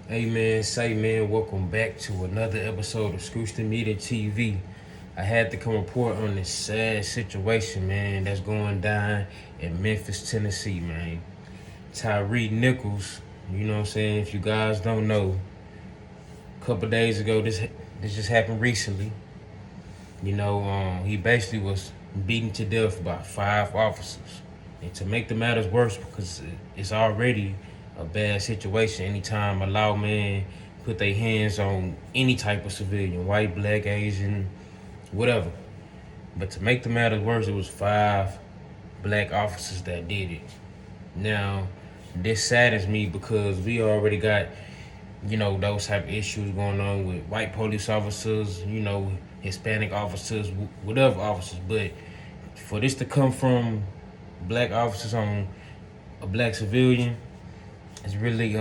Hey man, say man, welcome back to another episode of Scoochton Media TV. I had to come report on this sad situation, man, that's going down in Memphis, Tennessee, man. Tyre Nichols, you know what I'm saying? If you guys don't know, a couple days ago, this just happened recently. He basically was beaten to death by 5 officers. And to make the matters worse, because it's already a bad situation anytime a lawman put their hands on any type of civilian, white, black, Asian, whatever. But to make the matters worse, it was 5 black officers that did it. Now, this saddens me because we already got, those type of issues going on with white police officers, Hispanic officers, whatever officers. But for this to come from black officers on a black civilian, it's really,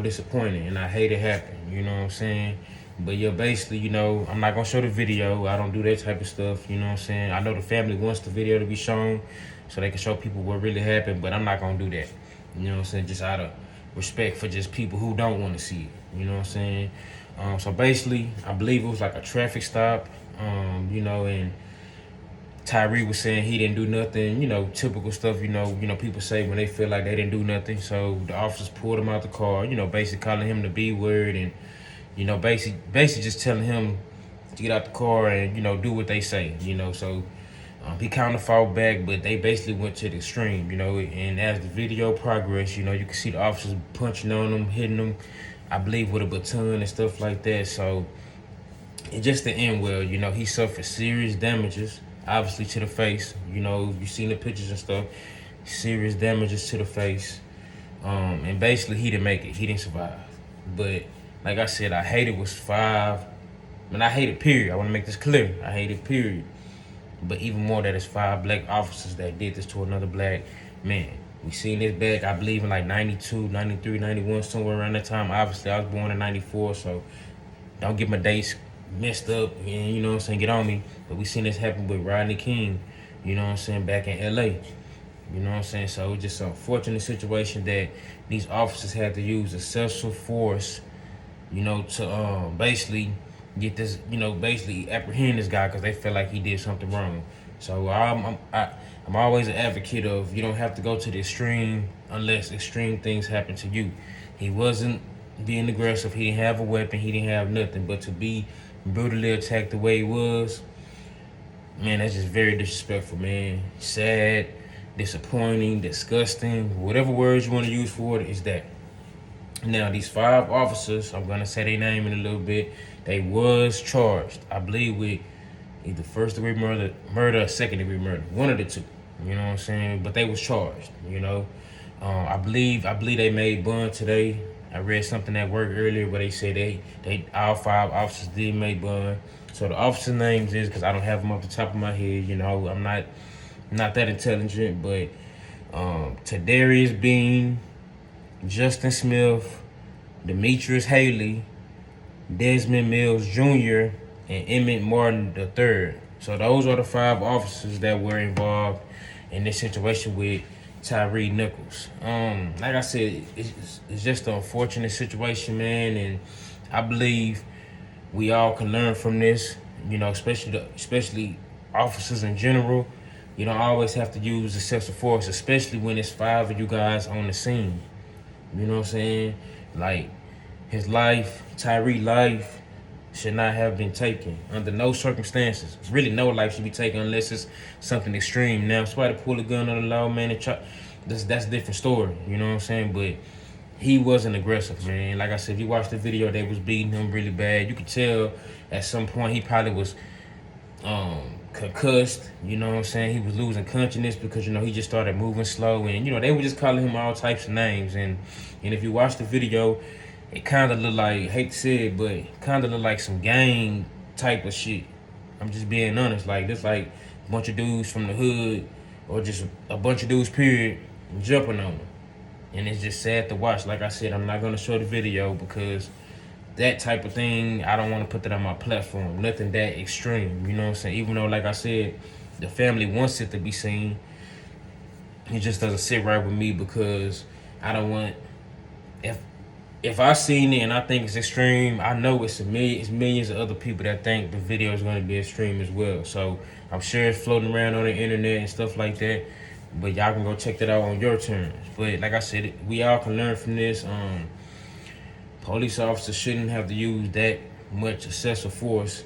disappointing, and I hate it happen. You know what I'm saying? But yeah, basically, I'm not gonna show the video. I don't do that type of stuff. You know what I'm saying? I know the family wants the video to be shown so they can show people what really happened, but I'm not gonna do that. You know what I'm saying? Just out of respect for just people who don't want to see it. You know what I'm saying? So basically, I believe it was like a traffic stop. And Tyre was saying he didn't do nothing, typical stuff, people say when they feel like they didn't do nothing. So the officers pulled him out the car, basically calling him the B word and, basically just telling him to get out the car and, do what they say, So he kind of fought back, but they basically went to the extreme, and as the video progressed, you can see the officers punching on him, hitting him, I believe with a baton and stuff like that. So it just to end well, he suffered serious damages, obviously to the face. You've seen the pictures and stuff. Serious damages to the face. And basically he didn't make it. He didn't survive. But like I said, I hate it was 5. I hate it, period. I want to make this clear. I hate it, period. But even more that it's 5 black officers that did this to another black man. We seen this back, I believe, in like 92, 93, 91, somewhere around that time. Obviously, I was born in 94, so don't get my dates messed up and, you know what I'm saying, get on me. But we seen this happen with Rodney King, you know what I'm saying, back in LA. You know what I'm saying? So it's just an unfortunate situation that these officers had to use excessive force, to basically get this, basically apprehend this guy because they felt like he did something wrong. So I'm always an advocate of you don't have to go to the extreme unless extreme things happen to you. He wasn't being aggressive. He didn't have a weapon. He didn't have nothing. But to be brutally attacked the way he was, man, that's just very disrespectful, man. Sad, disappointing, disgusting, whatever words you want to use for it is that. Now, these 5 officers, I'm going to say their name in a little bit, they was charged, I believe, with either first-degree murder or second-degree murder. One of the two, you know what I'm saying? But they was charged, I believe they made bond today. I read something at work earlier where they said they all 5 officers did make bond. So the officer names is, because I don't have them off the top of my head, I'm not that intelligent, but Tadarius Bean, Justin Smith, Demetrius Haley, Desmond Mills Jr., and Emmett Martin III. So those are the 5 officers that were involved in this situation with Tyre Nichols. Like I said, it's just an unfortunate situation, man, and I believe we all can learn from this. Especially officers in general. You don't always have to use excessive force, especially when it's 5 of you guys on the scene. You know what I'm saying? Like, his life, Tyre life, should not have been taken under no circumstances. Really, no life should be taken unless it's something extreme. Now, if somebody pull a gun on the law, man, and that's a different story. You know what I'm saying? But he wasn't aggressive, man. Like I said, if you watch the video, they was beating him really bad. You could tell at some point he probably was concussed. You know what I'm saying? He was losing consciousness because, he just started moving slow. And, they were just calling him all types of names. And if you watch the video, it kind of looked like, hate to say it, but it kind of looked like some gang type of shit. I'm just being honest. Like, this like a bunch of dudes from the hood or just a bunch of dudes, period, jumping on them. And it's just sad to watch. Like I said, I'm not going to show the video because that type of thing, I don't want to put that on my platform. Nothing that extreme, you know what I'm saying? Even though, like I said, the family wants it to be seen, it just doesn't sit right with me because I don't want, if if I seen it and I think it's extreme, I know it's millions of other people that think the video is going to be extreme as well. So I'm sure it's floating around on the internet and stuff like that. But y'all can go check that out on your terms. But like I said, we all can learn from this. Police officers shouldn't have to use that much excessive force,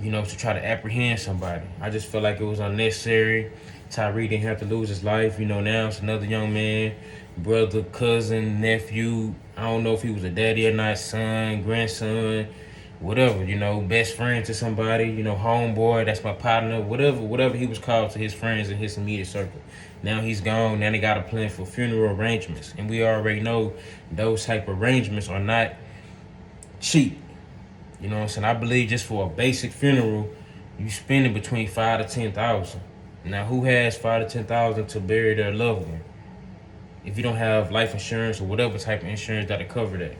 to try to apprehend somebody. I just feel like it was unnecessary. Tyre didn't have to lose his life. Now it's another young man, brother, cousin, nephew. I don't know if he was a daddy or not, son, grandson, whatever, best friend to somebody, homeboy, that's my partner, whatever he was called to his friends in his immediate circle. Now he's gone. Now they got a plan for funeral arrangements. And we already know those type of arrangements are not cheap. You know what I'm saying? I believe just for a basic funeral, you spending between $5,000 to $10,000. Now, who has $5,000 to $10,000 to bury their loved one? If you don't have life insurance or whatever type of insurance that'll cover that.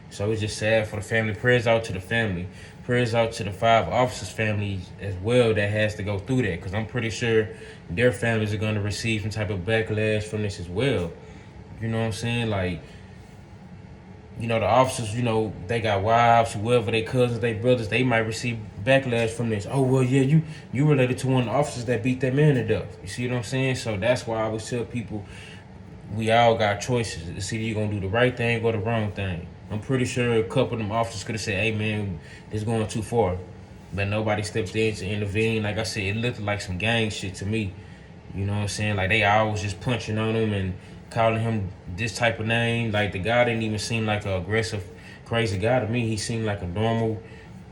So it's just sad for the family. Prayers out to the family. Prayers out to the 5 officers' families as well that has to go through that. Because I'm pretty sure their families are going to receive some type of backlash from this as well. You know what I'm saying? Like, the officers, they got wives, whoever, they cousins, they brothers, they might receive backlash from this. Oh, well, yeah, you related to one of the officers that beat that man to death. You see what I'm saying? So that's why I always tell people, we all got choices. It's either you're going to do the right thing or the wrong thing. I'm pretty sure a couple of them officers could have said, hey, man, this is going too far. But nobody stepped in to intervene. Like I said, it looked like some gang shit to me. You know what I'm saying? Like, they always just punching on him and calling him this type of name. Like, the guy didn't even seem like an aggressive, crazy guy to me. He seemed like a normal,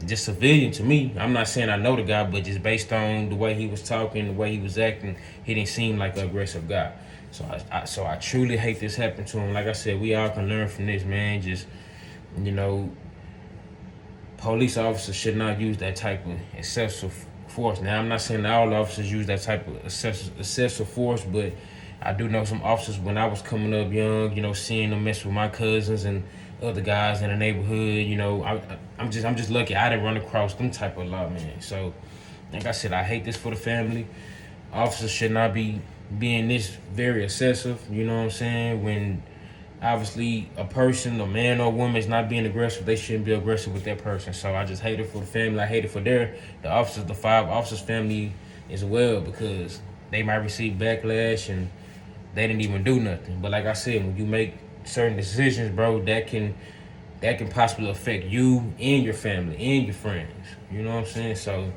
just civilian to me. I'm not saying I know the guy, but just based on the way he was talking, the way he was acting, he didn't seem like an aggressive guy. So I truly hate this happened to him. Like I said, we all can learn from this, man. Just, police officers should not use that type of excessive force. Now, I'm not saying that all officers use that type of excessive force, but I do know some officers when I was coming up young, seeing them mess with my cousins and other guys in the neighborhood. I'm just lucky I didn't run across them type of lawmen. So, like I said, I hate this for the family. Officers should not be being this very excessive, you know what I'm saying? When obviously a person, a man or woman, is not being aggressive, they shouldn't be aggressive with that person. So I just hate it for the family. I hate it for the officers, the 5 officers' family as well, because they might receive backlash and they didn't even do nothing. But like I said, when you make certain decisions, bro, that can possibly affect you and your family and your friends. You know what I'm saying? So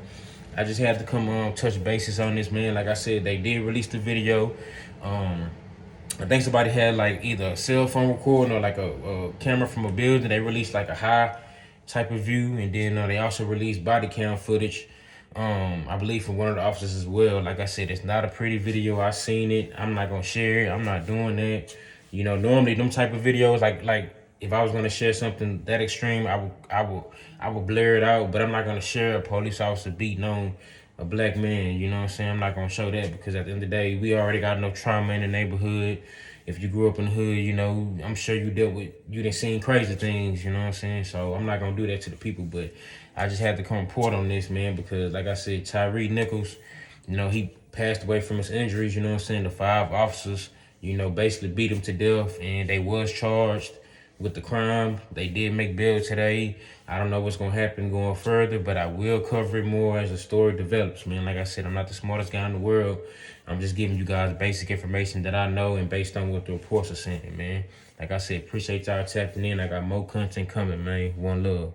I just had to come on, touch bases on this, man. Like I said, they did release the video. I think somebody had like either a cell phone recording or like a camera from a building. They released like a high type of view, and then they also released body cam footage. I believe from one of the officers as well. Like I said, it's not a pretty video. I seen it. I'm not gonna share it. I'm not doing that. Normally them type of videos, like if I was gonna share something that extreme, I would blur it out. But I'm not gonna share a police officer beating on a black man. You know what I'm saying? I'm not gonna show that, because at the end of the day, we already got enough trauma in the neighborhood. If you grew up in the hood, I'm sure you done seen crazy things, you know what I'm saying? So I'm not gonna do that to the people, but I just had to come report on this, man, because like I said, Tyre Nichols, he passed away from his injuries, you know what I'm saying? The 5 officers, basically beat him to death, and they was charged with the crime. They did make bail today. I don't know what's gonna happen going further, but I will cover it more as the story develops, man. Like I said, I'm not the smartest guy in the world. I'm just giving you guys basic information that I know and based on what the reports are saying, man. Like I said, appreciate y'all tapping in. I got more content coming, man. One love.